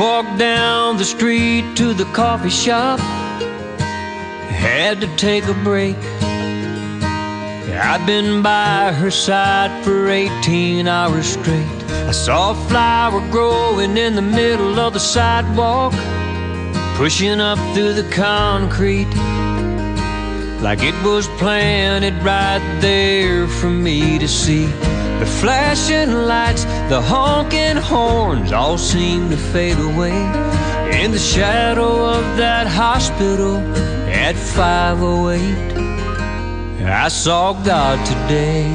walked down the street to the coffee shop. Had to take a break. I've been by her side for 18 hours straight. I saw a flower growing in the middle of the sidewalk, pushing up through the concrete, like it was planted right there for me to see. The flashing lights, the honking horns all seemed to fade away in the shadow of that hospital at 508. I saw God today.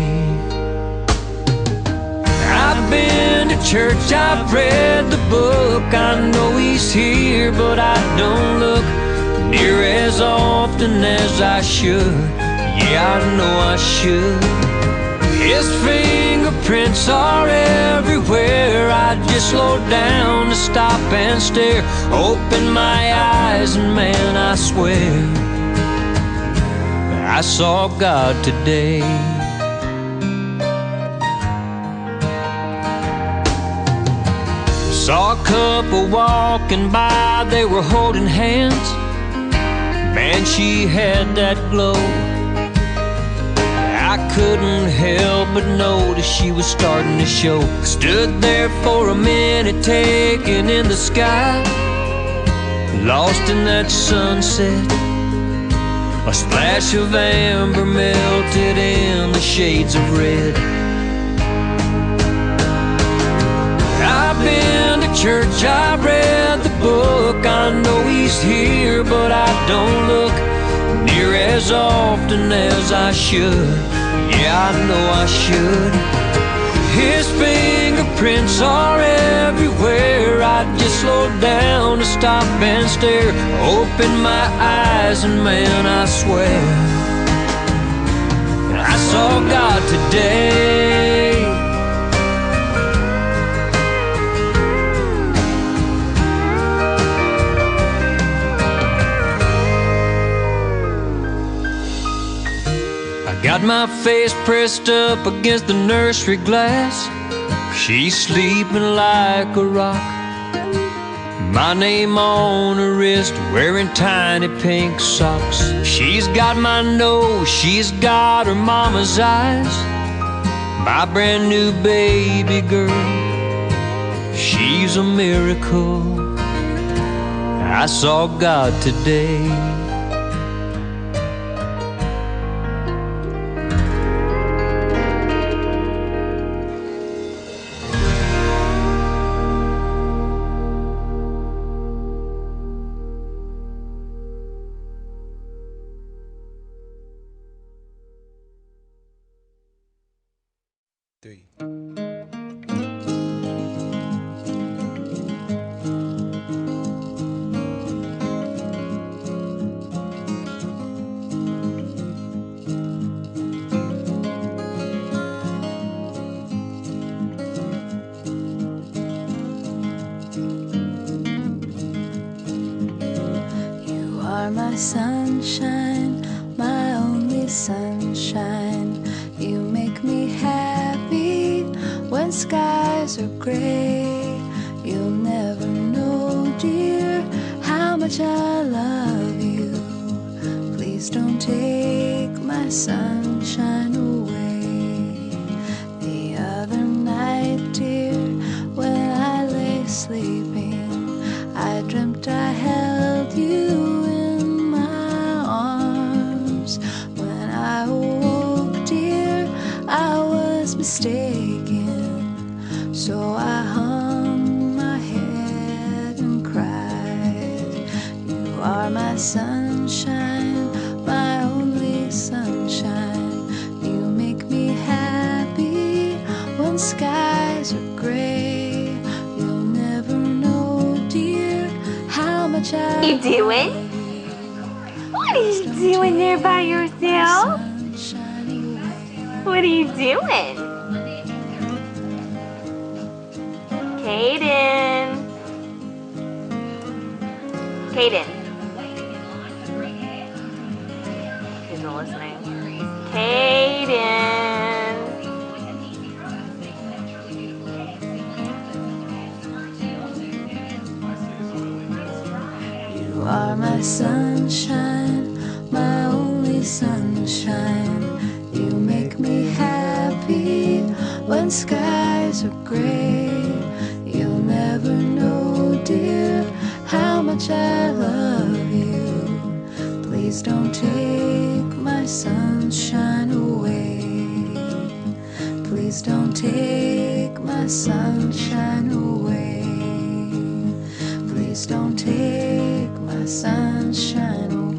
I've been to church, I've read the book, I know He's here, but I don't look near as often as I should. Yeah, I know I should. His fingerprints are everywhere. I just slow down to stop and stare, open my eyes, and man, I swear I saw God today. Saw a couple walking by, they were holding hands. Man, she had that glow. I couldn't help but notice she was starting to show. Stood there for a minute, taking in the sky, lost in that sunset. A splash of amber melted in the shades of red. I've been to church, I've read the book, I know He's here, but I don't look near as often as I should. Yeah, I know I should. His fingerprints are everywhere. I just slow down to stop and stare, open my eyes, and man, I swear I saw God today. Got my face pressed up against the nursery glass. She's sleeping like a rock. My name on her wrist, wearing tiny pink socks. She's got my nose, she's got her mama's eyes. My brand new baby girl, she's a miracle. I saw God today. My sunshine, my only sunshine. You make me happy when skies are gray. You'll never know, dear, how much I love you. Please don't take my sunshine away. The other night, dear, when I lay sleeping, I dreamt I held you mistaken, so I hung my head and cried. You are my sunshine, my only sunshine. You make me happy when skies are gray. You'll never know, dear, how much I you doing? What are you doing there by yourself? What are you doing? Caden. Caden. He's not listening. Caden. are my sunshine, my only sunshine. You make me happy when skies are gray. You'll never know, dear, how much I love you. Please don't take my sunshine away. Please don't take my sunshine away. Please don't take my sunshine away.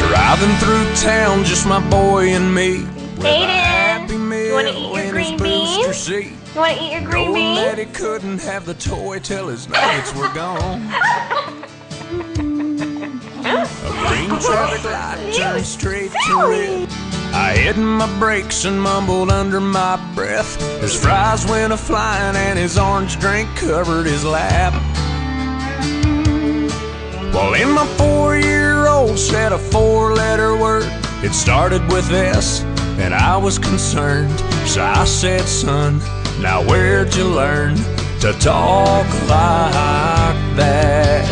Driving through town, just my boy and me. With a Happy Aiden, you want to Meal eat your in green his booster beans? seat. You want to eat your green Knowing that beans? he couldn't have the toy till his nuggets were gone. A green traffic light turned straight to red. I hit my brakes and mumbled under my breath. His fries went a-flying and his orange drink covered his lap. Well, in my 4-year-old said a 4-letter word. It started with S, and I was concerned. So I said, son, now where'd you learn to talk like that?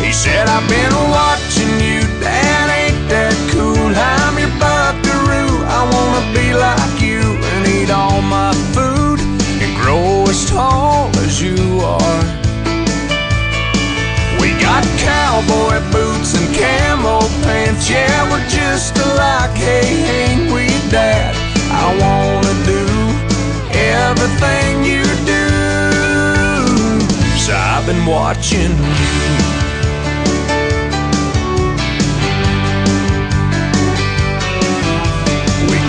He said, I've been watching you, Dad, ain't that cool? I'm your buckaroo, I wanna be like you and eat all my food and grow as tall as you are. We got cowboy boots and camo pants, yeah, we're just alike, hey, ain't we, Dad? I wanna do everything you do, so I've been watching you.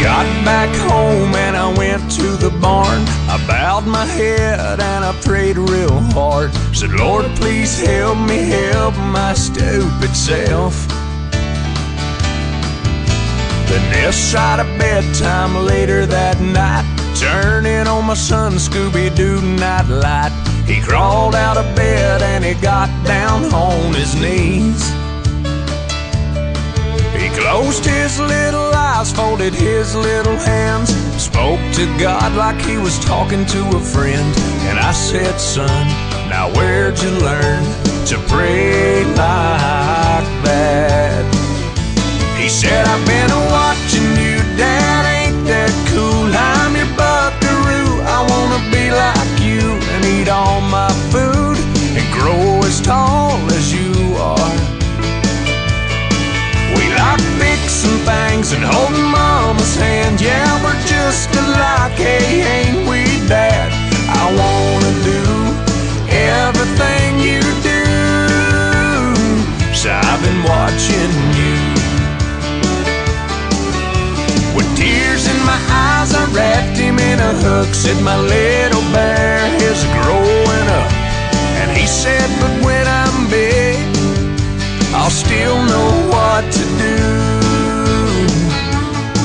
Got back home and I went to the barn. I bowed my head and I prayed real hard. Said, Lord, please help me help my stupid self. Then this side of bedtime later that night, turning on my son Scooby-Doo nightlight. He crawled out of bed and he got down on his knees. He closed his little eyes, folded his little hands, spoke to God like he was talking to a friend. And I said, son, now where'd you learn to pray like that? He said, I've been watching you, Dad, ain't that cool? I'm your buckaroo, I wanna be like you and eat all my food and grow as tall as you are. We like fixing things and holding Mama's hand, yeah, we're just alike, hey, ain't we, Dad? I wanna do everything you do, so I've been watching you. With tears in my eyes, I wrapped him in a hook, said my little bear is growing up. And he said, but when I'm big, I'll still know what to do.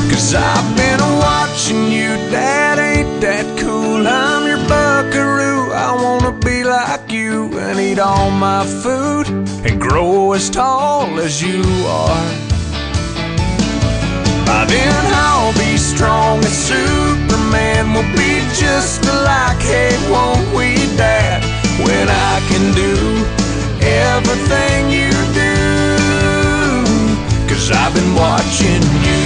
'Cause I've been watching you, Dad, ain't that cool? I'm your buckaroo, I wanna be like you and eat all my food and grow as tall as you are. By then I'll be strong as Superman, we'll be just alike, hey, won't we, Dad? When I can do everything you do, 'cause I've been watching you.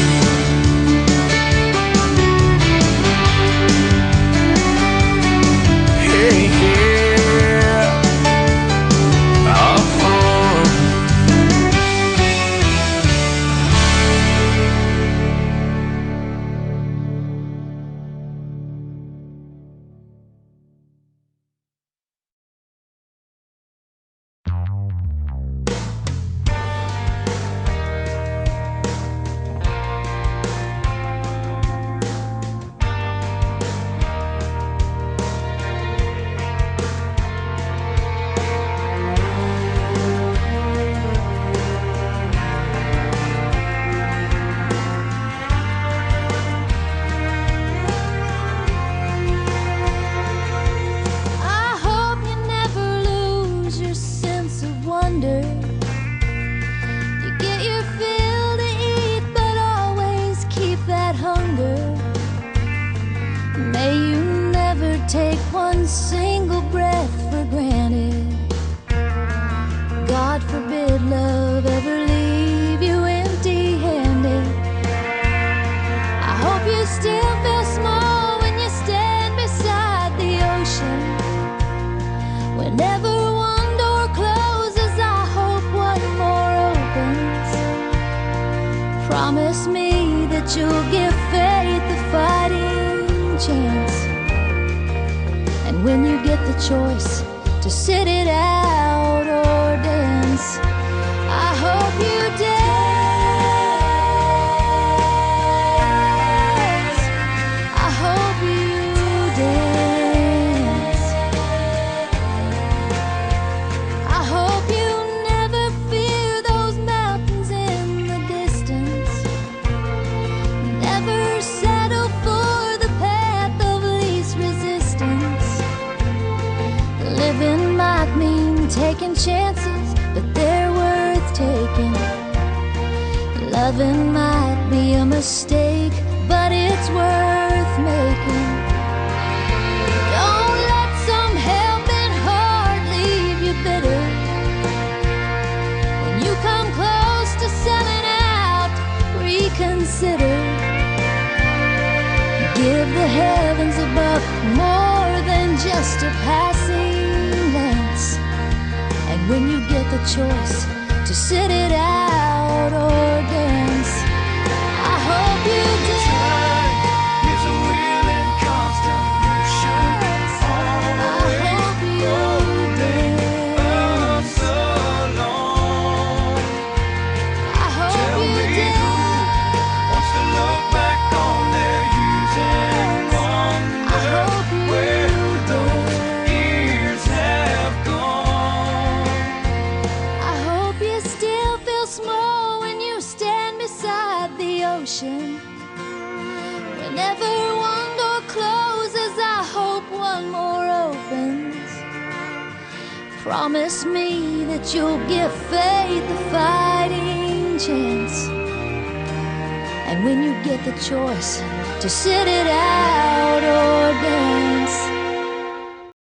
Hey, yeah. still feel small when you stand beside the ocean. Whenever one door closes, I hope one more opens. Promise me that you'll give faith a fighting chance. And when you get the choice to sit it out or dance, I hope you dance. I hope you dance. I hope you never fear those mountains in the distance. Never settle for the path of least resistance. Living might mean taking chances, but they're worth taking. Loving might be a mistake, but it's worth making. Don't let some helping heart leave you bitter. When you come close to selling out, reconsider. Give the heavens above more than just a passing glance. And when you get the choice to sit it out or dance, I hope you dance. Time is a wheel in constant motion, always rolling us along. I hope Tell you me who dance. wants to look back on their years and I wonder hope you where those dance. years have gone. I hope you still feel small when you stand beside the ocean. Whenever one door closes, I hope one more opens. Promise me that you'll give faith a fighting chance. And when you get the choice to sit it out or dance,